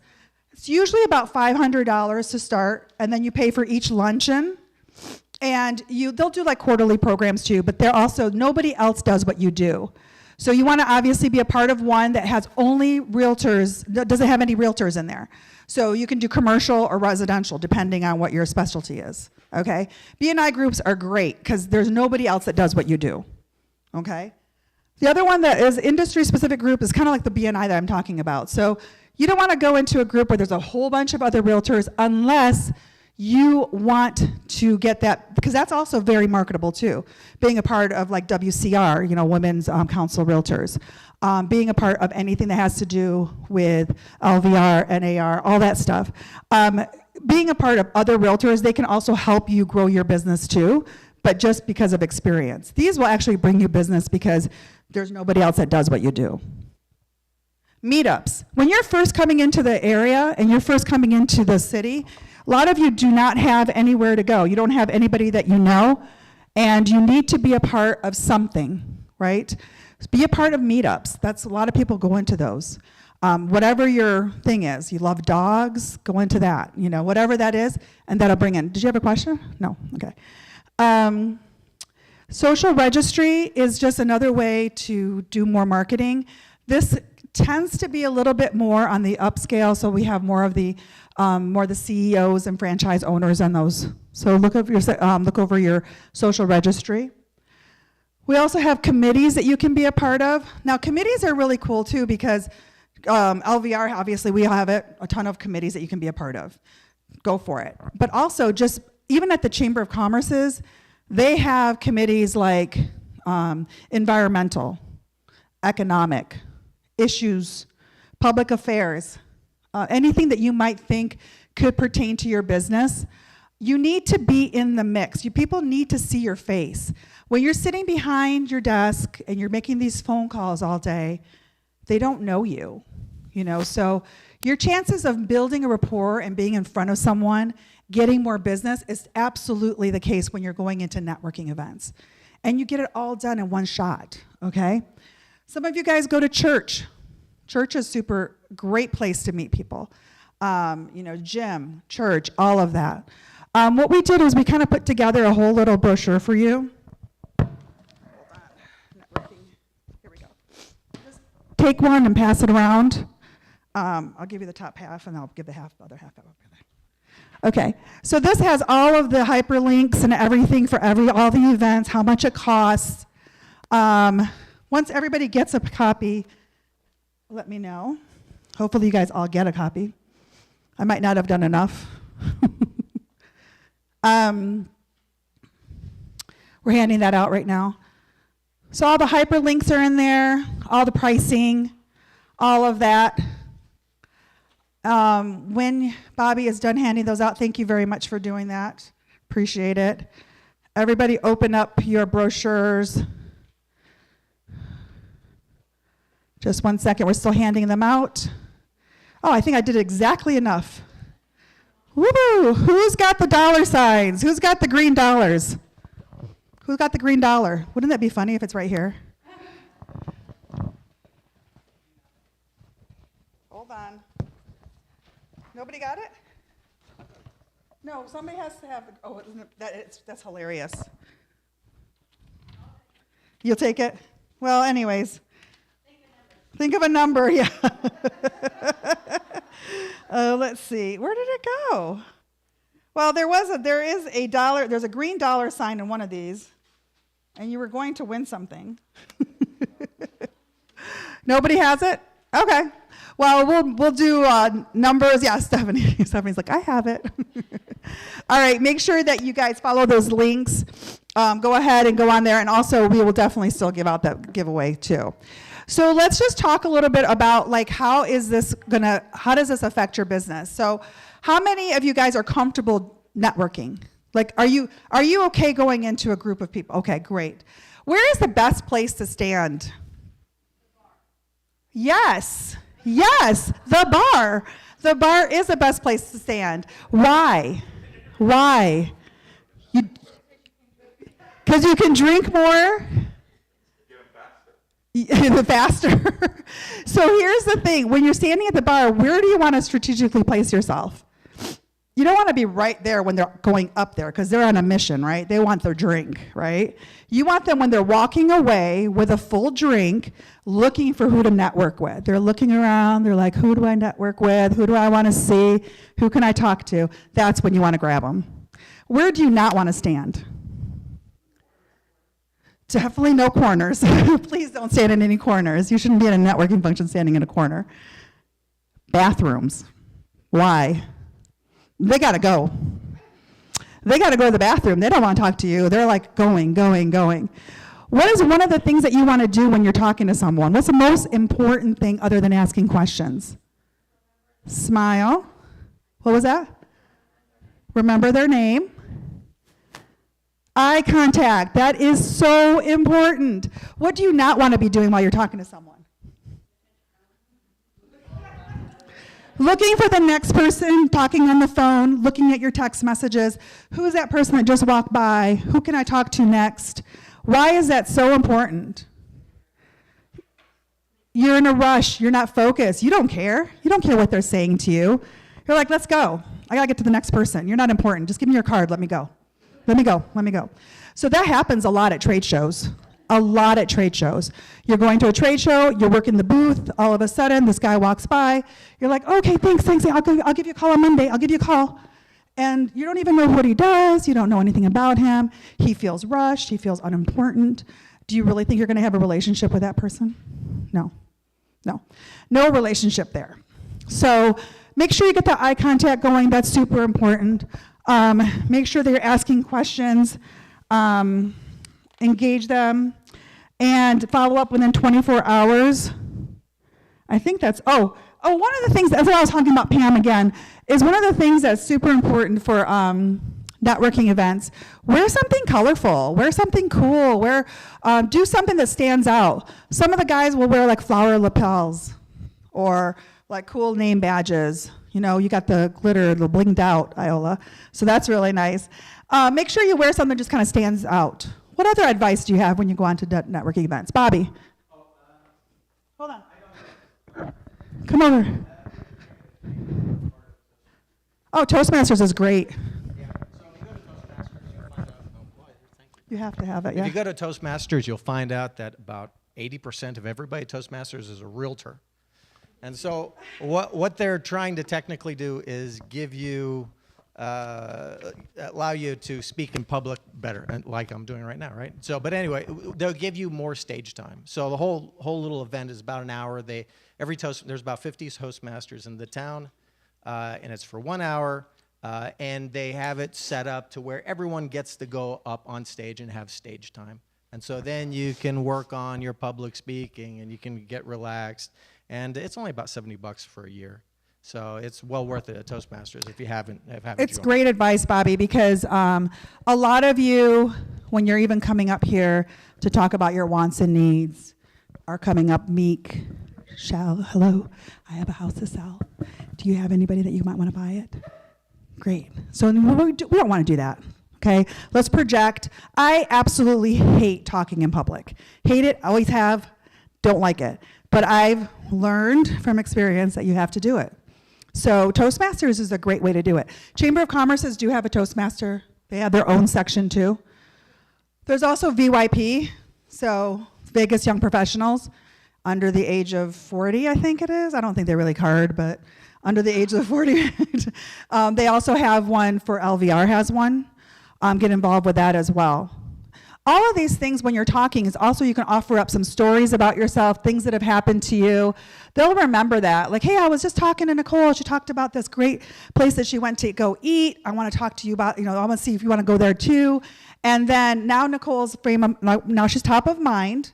It's usually about $500 to start, and then you pay for each luncheon. And they'll do like quarterly programs too, but they're also, nobody else does what you do. So you want to obviously be a part of one that has only realtors, doesn't have any realtors in there. So you can do commercial or residential depending on what your specialty is, okay? B&I groups are great because there's nobody else that does what you do, okay? The other one that is industry-specific group is kind of like the B&I that I'm talking about. So you don't want to go into a group where there's a whole bunch of other realtors unless you want to get that, because that's also very marketable too. Being a part of like WCR, you know, Women's Council Realtors. Being a part of anything that has to do with LVR, NAR, all that stuff. Being a part of other realtors, they can also help you grow your business too, but just because of experience. These will actually bring you business because there's nobody else that does what you do. Meetups. When you're first coming into the area and you're first coming into the city, a lot of you do not have anywhere to go. You don't have anybody that you know, and you need to be a part of something, right? Be a part of meetups. That's a lot of people go into those. Whatever your thing is, you love dogs, go into that. You know, whatever that is, and that'll bring in. Did you have a question? No, okay. Social registry is just another way to do more marketing. This tends to be a little bit more on the upscale, so we have more of the CEOs and franchise owners on those. So look over your social registry. We also have committees that you can be a part of. Now committees are really cool too because LVR, obviously we have a ton of committees that you can be a part of. Go for it. But also just even at the Chamber of Commerce's, they have committees like environmental, economic, issues, public affairs, anything that you might think could pertain to your business. You need to be in the mix. People need to see your face. When you're sitting behind your desk and you're making these phone calls all day, they don't know you, so your chances of building a rapport and being in front of someone, getting more business is absolutely the case when you're going into networking events. And you get it all done in one shot, okay? Some of you guys go to church. Church is super great place to meet people. Gym, church, all of that. What we did is we kind of put together a whole little brochure for you. Hold on, networking. Here we go. Just take one and pass it around. I'll give you the top half, and I'll give the other half over there. Okay, so this has all of the hyperlinks and everything for all the events, how much it costs. Once everybody gets a copy, let me know. Hopefully you guys all get a copy. I might not have done enough. We're handing that out right now. So all the hyperlinks are in there, all the pricing, all of that. When Bobby is done handing those out, thank you very much for doing that. Appreciate it. Everybody open up your brochures. Just 1 second, we're still handing them out. Oh, I think I did exactly enough. Woo! Who's got the dollar signs? Who's got the green dollars? Who's got the green dollar? Wouldn't that be funny if it's right here? Hold on. Nobody got it? No, somebody has to have it. Oh, that's hilarious. You'll take it? Well, anyways. Think of a number, yeah. Let's see. Where did it go? Well, there is a dollar. There's a green dollar sign in one of these, and you were going to win something. Nobody has it? Okay. Well, we'll do numbers. Yeah, Stephanie. Stephanie's like, I have it. All right. Make sure that you guys follow those links. Go ahead and go on there, and also we will definitely still give out that giveaway too. So let's just talk a little bit about how does this affect your business? So how many of you guys are comfortable networking? Are you okay going into a group of people? Okay, great. Where is the best place to stand? The bar. Yes, the bar. The bar is the best place to stand. Why? Because you can drink more? Faster. So here's the thing. When you're standing at the bar, where do you want to strategically place yourself? You don't want to be right there when they're going up there because they're on a mission, right? They want their drink, right? You want them when they're walking away with a full drink, looking for who to network with. They're looking around. They're like, who do I network with? Who do I want to see? Who can I talk to? That's when you want to grab them. Where do you not want to stand? Definitely no corners. Please don't stand in any corners. You shouldn't be in a networking function standing in a corner. Bathrooms. Why? They got to go. They got to go to the bathroom. They don't want to talk to you. They're like going. What is one of the things that you want to do when you're talking to someone? What's the most important thing other than asking questions? Smile. What was that? Remember their name. Eye contact. That is so important. What do you not want to be doing while you're talking to someone? Looking for the next person, talking on the phone, looking at your text messages. Who is that person that just walked by? Who can I talk to next? Why is that so important? You're in a rush. You're not focused. You don't care. You don't care what they're saying to you. You're like, let's go. I got to get to the next person. You're not important. Just give me your card. Let me go. So that happens a lot at trade shows. You're going to a trade show, you're working the booth, all of a sudden this guy walks by, you're like, okay, thanks, I'll give you a call on Monday, I'll give you a call. And you don't even know what he does, you don't know anything about him, he feels rushed, he feels unimportant. Do you really think you're gonna have a relationship with that person? No relationship there. So make sure you get that eye contact going, that's super important. Make sure that you're asking questions, engage them, and follow up within 24 hours. I think one of the things, that's what I was talking about Pam again, is one of the things that's super important for networking events, wear something colorful, wear something cool, do something that stands out. Some of the guys will wear like flower lapels or like cool name badges. You know, you got the glitter, the blinged out Iola. So that's really nice. Make sure you wear something that just kind of stands out. What other advice do you have when you go on to networking events? Bobby? Hold on. Come over. Oh, Toastmasters is great. You have to have it, yeah. If you go to Toastmasters, you'll find out that about 80% of everybody at Toastmasters is a realtor. And so what they're trying to technically do is give you, allow you to speak in public better, and like I'm doing right now, right? So, but anyway, they'll give you more stage time. So the whole little event is about an hour. There's about 50 Toastmasters in the town, and it's for 1 hour. And they have it set up to where everyone gets to go up on stage and have stage time. And so then you can work on your public speaking and you can get relaxed. And it's only about $70 for a year. So it's well worth it at Toastmasters if you haven't It's joined. great advice, Bobby, because a lot of you, when you're even coming up here to talk about your wants and needs, are coming up meek. Hello, I have a house to sell. Do you have anybody that you might want to buy it? Great. So we don't want to do that, okay? Let's project. I absolutely hate talking in public. Hate it, always have, don't like it. But I've learned from experience that you have to do it. So Toastmasters is a great way to do it. Chamber of Commerce's do have a Toastmaster. They have their own section too. There's also VYP, so Vegas Young Professionals, under the age of 40, I think it is. I don't think they really card, but under the age of 40. They also have one for LVR has one. Get involved with that as well. All of these things when you're talking is also you can offer up some stories about yourself, things that have happened to you. They'll remember that. Like, hey, I was just talking to Nicole. She talked about this great place that she went to go eat. I want to talk to you about, I want to see if you want to go there too. And then now Nicole's now she's top of mind,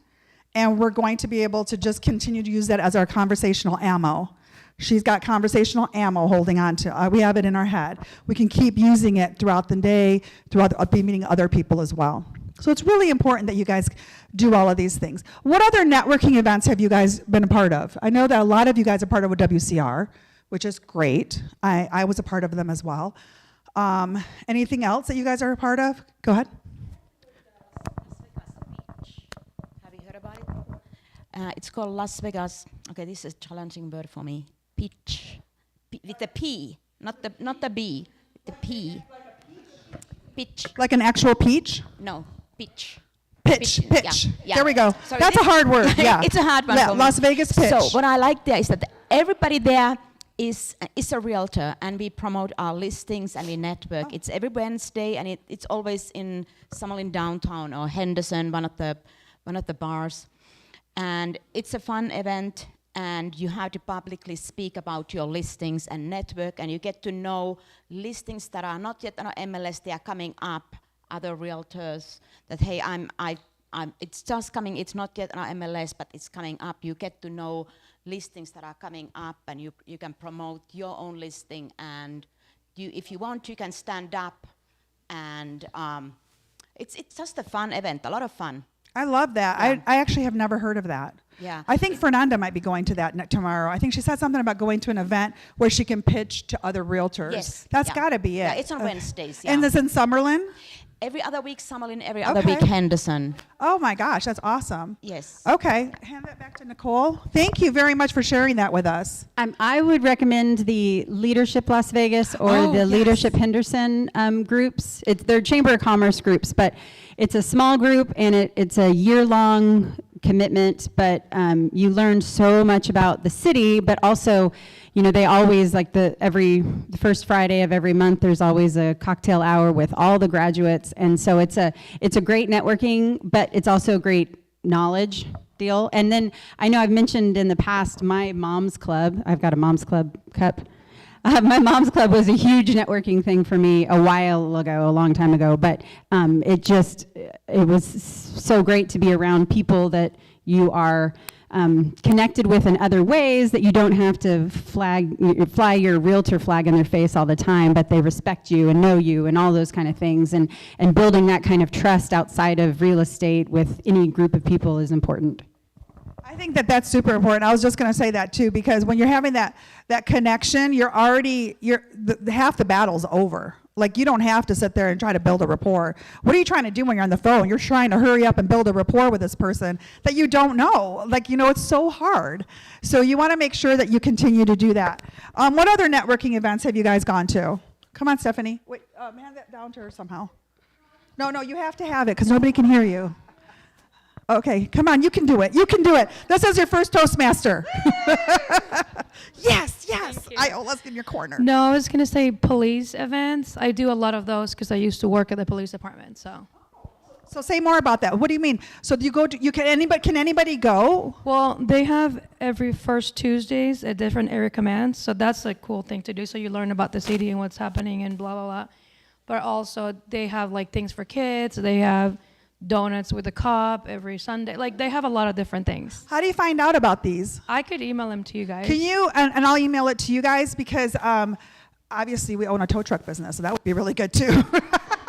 and we're going to be able to just continue to use that as our conversational ammo. She's got conversational ammo holding on to. We have it in our head. We can keep using it throughout the day, be meeting other people as well. So it's really important that you guys do all of these things. What other networking events have you guys been a part of? I know that a lot of you guys are part of a WCR, which is great. I was a part of them as well. Anything else that you guys are a part of? Go ahead. Have you heard about it? It's called Las Vegas. Okay, this is a challenging word for me. Peach. With the P, not the B. The P. Pitch. Like an actual peach? No, pitch. Pitch. Yeah. There we go. Sorry, That's a hard word. Yeah. It's a hard one. Yeah, for me. Las Vegas pitch. So what I like there is that everybody there is a realtor, and we promote our listings and we network. It's every Wednesday, and it's always in Summerlin downtown or Henderson, one of the bars, and it's a fun event. And you have to publicly speak about your listings and network, and you get to know listings that are not yet on MLS. They are coming up. Other realtors that, hey, it's just coming. It's not yet on MLS, but it's coming up. You get to know listings that are coming up, and you can promote your own listing. And if you want, you can stand up, and it's just a fun event. A lot of fun. I love that. Yeah. I actually have never heard of that. Yeah. I think Fernanda might be going to that tomorrow. I think she said something about going to an event where she can pitch to other realtors. Yes. That's Yeah. got to be it. Yeah, it's on Wednesdays. Yeah. And this in Summerlin? Every other week Summerlin, every other week Henderson. Oh my gosh, that's awesome. Yes. Okay, hand that back to Nicole. Thank you very much for sharing that with us. I would recommend the Leadership Las Vegas or Oh, the yes. Leadership Henderson groups. They're Chamber of Commerce groups, but it's a small group and it's a year-long commitment, but you learn so much about the city, but also, they always, like the first Friday of every month, there's always a cocktail hour with all the graduates, and so it's a great networking, but it's also a great knowledge deal. And then I know I've mentioned in the past my mom's club. I've got a mom's club cup. My mom's club was a huge networking thing for me a while ago, a long time ago, but it was so great to be around people that you are connected with in other ways, that you don't have to fly your realtor flag in their face all the time, but they respect you and know you and all those kind of things. And building that kind of trust outside of real estate with any group of people is important. I think that that's super important. I was just going to say that too, because when you're having that connection, half the battle's over. Like, you don't have to sit there and try to build a rapport. What are you trying to do when you're on the phone? You're trying to hurry up and build a rapport with this person that you don't know. Like, it's so hard. So you want to make sure that you continue to do that. What other networking events have you guys gone to? Come on, Stephanie. Wait, hand that down to her somehow. No, you have to have it because nobody can hear you. Okay, come on, you can do it. You can do it. This is your first Toastmaster. Yes. Let's in your corner. No, I was going to say police events. I do a lot of those because I used to work at the police department. So say more about that. What do you mean? So can anybody go? Well, they have every first Tuesdays at different area commands. So that's a cool thing to do. So you learn about the city and what's happening and blah, blah, blah. But also they have like things for kids. They have donuts with a cop every Sunday. Like, they have a lot of different things. How do you find out about these? I could email them to you guys. Can you? And I'll email it to you guys because obviously we own a tow truck business, so that would be really good too.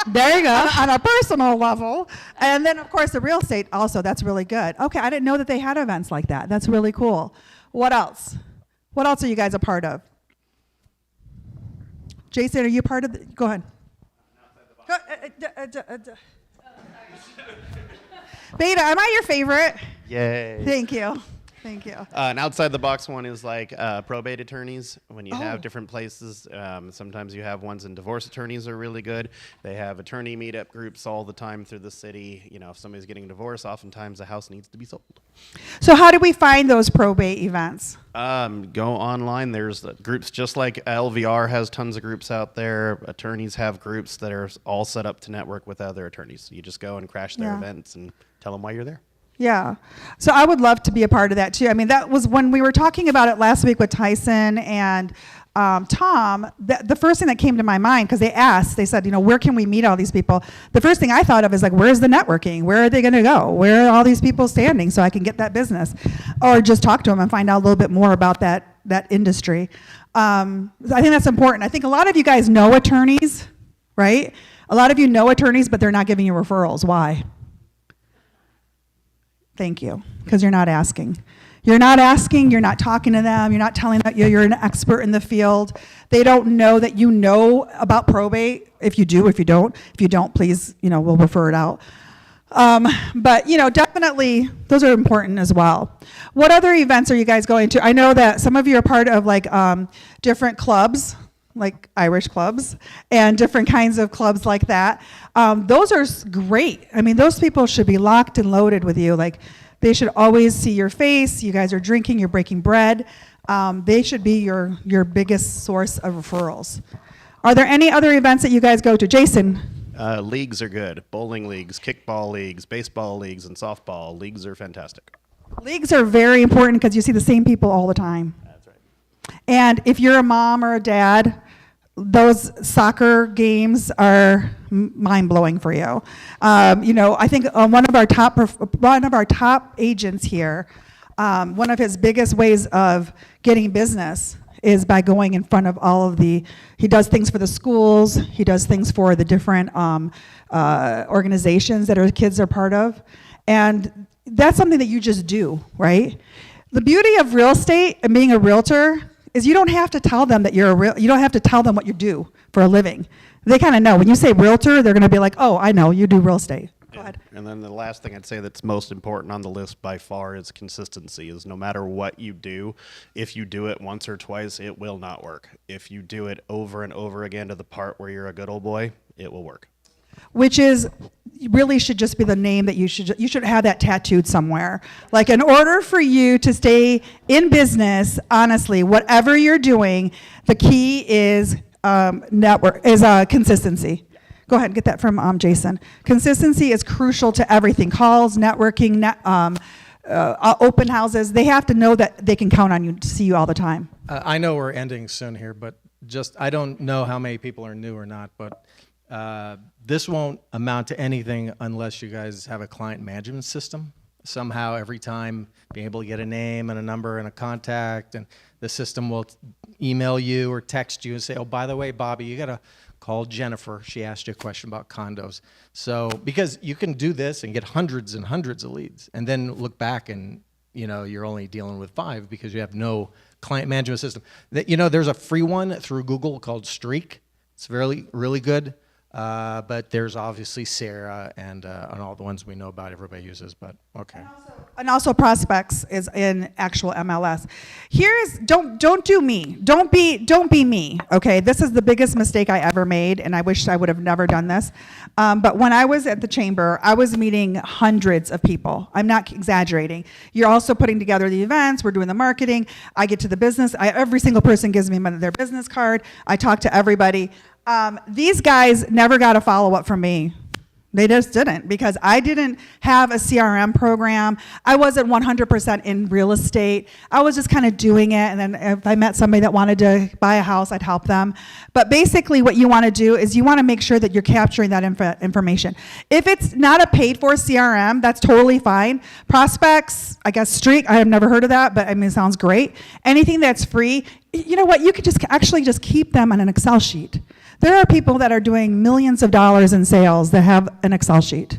There you go. on a personal level. And then, of course, the real estate also, that's really good. Okay, I didn't know that they had events like that. That's really cool. What else? What else are you guys a part of? Jason, are you part of the, go ahead. Beta, am I your favorite? Yay. Thank you. An outside the box one is like probate attorneys. When you have different places, sometimes you have ones, and divorce attorneys are really good. They have attorney meetup groups all the time through the city. If somebody's getting a divorce, oftentimes the house needs to be sold. So how do we find those probate events? Go online. There's groups just like LVR has tons of groups out there. Attorneys have groups that are all set up to network with other attorneys. You just go and crash their events and tell them why you're there. Yeah. So I would love to be a part of that too. I mean, that was when we were talking about it last week with Tyson and Tom, the first thing that came to my mind, because they said, where can we meet all these people? The first thing I thought of is like, where's the networking? Where are they going to go? Where are all these people standing so I can get that business? Or just talk to them and find out a little bit more about that industry. I think that's important. I think a lot of you guys know attorneys, right? A lot of you know attorneys, but they're not giving you referrals. Why? Thank you, because you're not asking. You're not asking, you're not talking to them, you're not telling them you're an expert in the field. They don't know that you know about probate. If you do, if you don't, please, we'll refer it out. But, definitely those are important as well. What other events are you guys going to? I know that some of you are part of like different clubs, like Irish clubs, and different kinds of clubs like that. Those are great. I mean, those people should be locked and loaded with you. Like, they should always see your face. You guys are drinking, you're breaking bread. They should be your biggest source of referrals. Are there any other events that you guys go to? Jason? Leagues are good. Bowling leagues, kickball leagues, baseball leagues, and softball. Leagues are fantastic. Leagues are very important because you see the same people all the time. That's right. And if you're a mom or a dad, those soccer games are mind-blowing for you. I think one of our top agents here, one of his biggest ways of getting business is by going in front of all of he does things for the schools, he does things for the different organizations that our kids are part of, and that's something that you just do, right? The beauty of real estate and being a realtor is you don't have to tell them that you don't have to tell them what you do for a living. They kind of know. When you say realtor, they're going to be like, oh, I know, you do real estate. Go ahead. And then the last thing I'd say that's most important on the list by far is consistency. Is no matter what you do, if you do it once or twice, it will not work. If you do it over and over again to the part where you're a good old boy, it will work. Which is really should just be the name that you should have that tattooed somewhere. Like, in order for you to stay in business, honestly, whatever you're doing, the key is consistency. Go ahead and get that from Jason. Consistency is crucial to everything. Calls, networking, open houses. They have to know that they can count on you to see you all the time. I know we're ending soon here, but I don't know how many people are new or not, but this won't amount to anything unless you guys have a client management system. somehow every time, being able to get a name and a number and a contact, and the system will email you or text you and say, oh, by the way, Bobby, you got to call Jennifer. She asked you a question about condos. So, because you can do this and get hundreds and hundreds of leads, and then look back and, you're only dealing with 5 because you have no client management system. There's a free one through Google called Streak. It's really good. But there's obviously Sarah and all the ones we know about everybody uses, but okay. And also Prospects is in actual MLS. Don't do me. Don't be me. Okay, this is the biggest mistake I ever made, and I wish I would have never done this. But when I was at the chamber, I was meeting hundreds of people. I'm not exaggerating. You're also putting together the events. We're doing the marketing. I get to the business. Every single person gives me their business card. I talk to everybody. These guys never got a follow-up from me. They just didn't, because I didn't have a CRM program. I wasn't 100% in real estate. I was just kind of doing it, and then if I met somebody that wanted to buy a house, I'd help them. But basically what you want to do is you want to make sure that you're capturing that information. If it's not a paid-for CRM, that's totally fine. Prospects, I guess Streak, I have never heard of that, but it sounds great. Anything that's free, you know what, you could just keep them on an Excel sheet. There are people that are doing millions of dollars in sales that have an Excel sheet.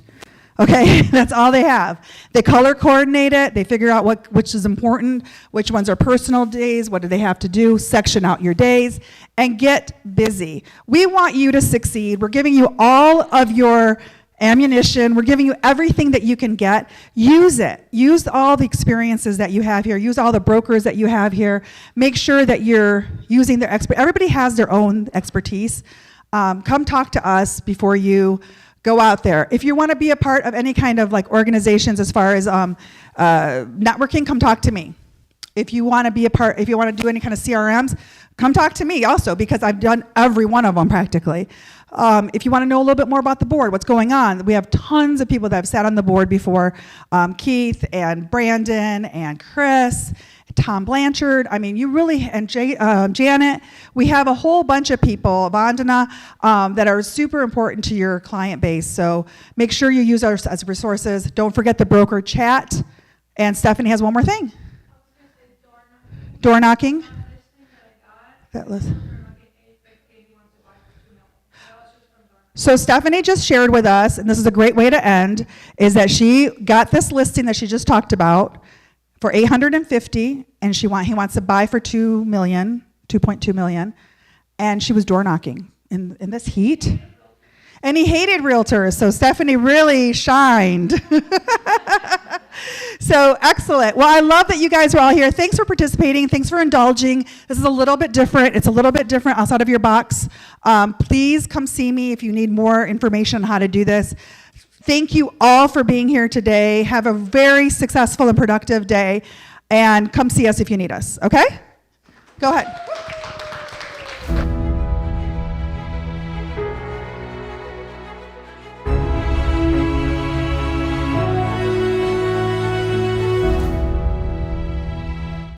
Okay, that's all they have. They color coordinate it. They figure out which is important, which ones are personal days, what do they have to do, section out your days, and get busy. We want you to succeed. We're giving you all of your ammunition. We're giving you everything that you can get. Use it. Use all the experiences that you have here. Use all the brokers that you have here. Make sure that you're using their everybody has their own expertise. Come talk to us before you go out there. If you want to be a part of any kind of organizations as far as networking, come talk to me. If you want to be a part, if you want to do any kind of CRMs, come talk to me also, because I've done every one of them practically. If you want to know a little bit more about the board, what's going on, we have tons of people that have sat on the board before. Keith and Brandon and Chris, Tom Blanchard. I mean, you really, and Janet. We have a whole bunch of people, Vandana, that are super important to your client base. So make sure you use us as resources. Don't forget the broker chat. And Stephanie has one more thing. Door knocking. That list. So Stephanie just shared with us, and this is a great way to end, is that she got this listing that she just talked about for $850,000, and he wants to buy for $2.2 million, and she was door knocking in this heat. And he hated realtors, so Stephanie really shined. So excellent. Well, I love that you guys are all here. Thanks for participating. Thanks for indulging. This is a little bit different. It's a little bit different outside of your box. Please come see me if you need more information on how to do this. Thank you all for being here today. Have a very successful and productive day. And come see us if you need us, okay? Go ahead.